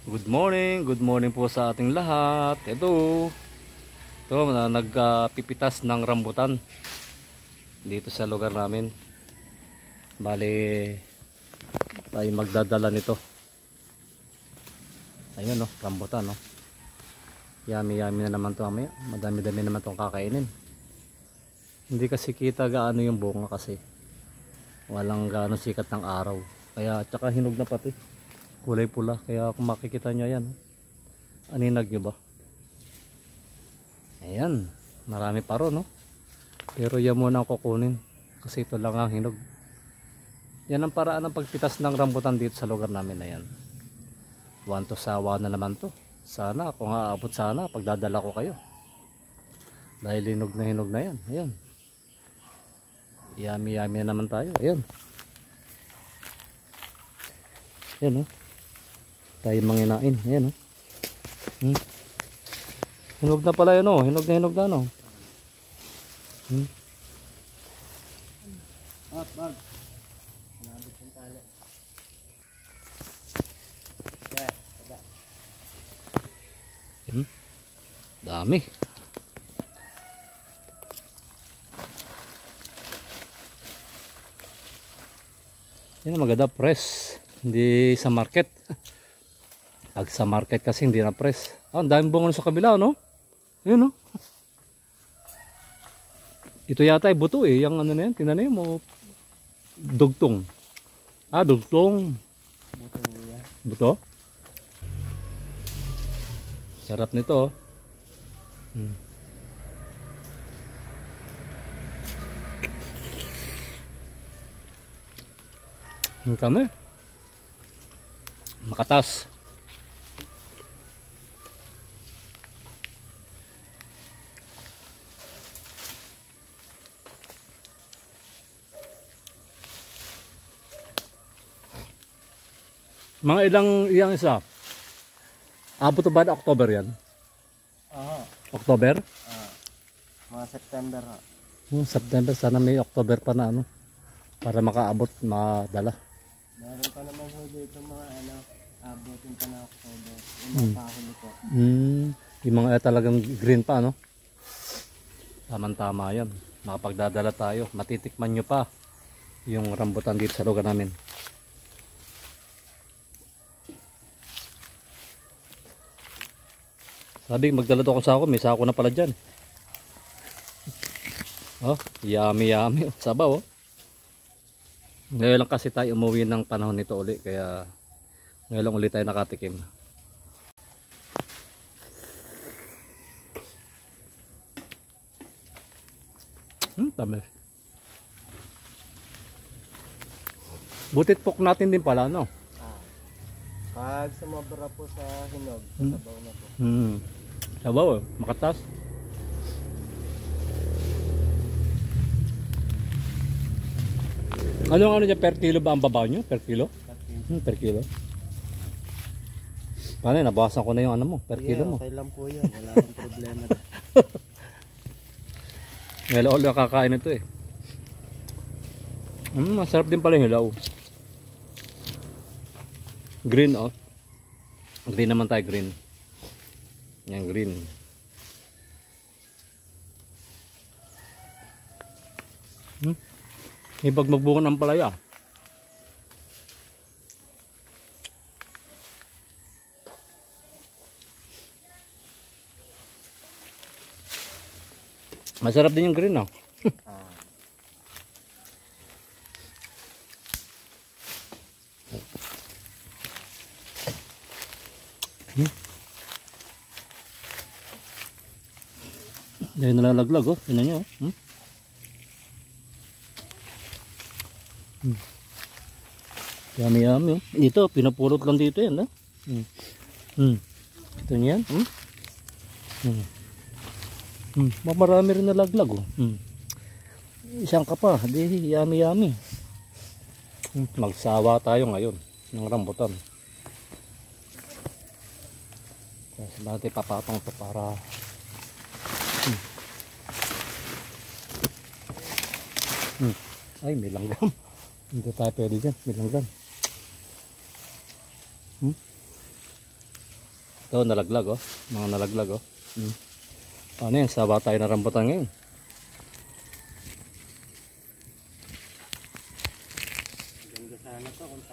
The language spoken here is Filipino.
Good morning po sa ating lahat. Ito nagpipitas ng rambutan dito sa lugar namin. Bali, tayo magdadala nito. Ayun, no, rambutan, no. Yummy na naman to mamaya. Madami-dami naman tong kakainin. Hindi kasi kita gaano yung bunga kasi walang gaano sikat ng araw. Kaya tsaka hinog na pati. Kulay pula, kaya kung makikita nyo yan, aninag nyo ba? Ayan, marami pa ron, no? Pero yan muna ang kukunin kasi ito lang ang hinog. Yan ang paraan ng pagpitas ng rambutan dito sa lugar namin na yan. One to sawa na naman to. Sana, kung aabot sana, pagdadala ko kayo. Dahil hinog na yan. Ayan. Yummy na naman tayo. Ayan. Ayan, no? Tayo manginain. Ayan, oh. Hinog na pala yun, oh. Hinog na, no. Bag. Nabot yung tali. Dami. Yan ang maganda, press. Hindi sa market. Pag sa market kasi hindi na press. Ang daming bunga sa kabila, no? Ayun, no? Ito yata ay buto eh. Yung ano na yan, tinanim mo. Dugtong. Dugtong. Buto yan. Buto? Sarap nito, oh. Ang kami. Makatas. Mga ilang isa? Abot ba na October yan? October? Mga September ha. September, sana may October pa na ano. Para makaabot, makadala. Meron pa naman ho dito mga abutin pa na October. Yung mga pakuli ko. Yung mga talagang green pa, no? Tama-tama yan. Makapagdadala tayo. Matitikman nyo pa yung rambutan dito sa lugar namin. Sabi, magdala daw ako sako. May sako na pala dyan. Oh, yummy. Sabaw, oh. Ngayon lang kasi tayo umuwi ng panahon nito uli. Kaya ngayon lang ulit tayo nakatikim. Tamis. Butit pok natin din pala, no? Pag sumobra po sa hinog, sabaw na po. Sabaw, makatas. Ano niya, per kilo ba ang babaw nyo? Per kilo? Per kilo. Paano, nabawasan ko na yung ano mo, per kilo mo. Okay lang po yun, wala akong problema. Ngayon ulit kakain ito eh. Masarap din pala yung hilaw. Green, oh. Green naman tayo, green. Yan, green. Ibag magbunga ng palaya. Masarap din yung green, oh. Dahil nalalaglag, oh. Tingnan nyo, oh. Yummy, oh. Ito, pinapulot lang dito yan, oh. Ito niyan, marami rin nalaglag, oh. Isang ka pa, di yummy. Magsawa tayo ngayon ng rambutan. Kasi natin papatong ito para ay, may langgam. Hindi tayo pwede dyan, may langgam. Ito, nalaglag oh. Mga nalaglag oh. Paano yan? Saba tayo ng rambutan ngayon. Ganda sana to kung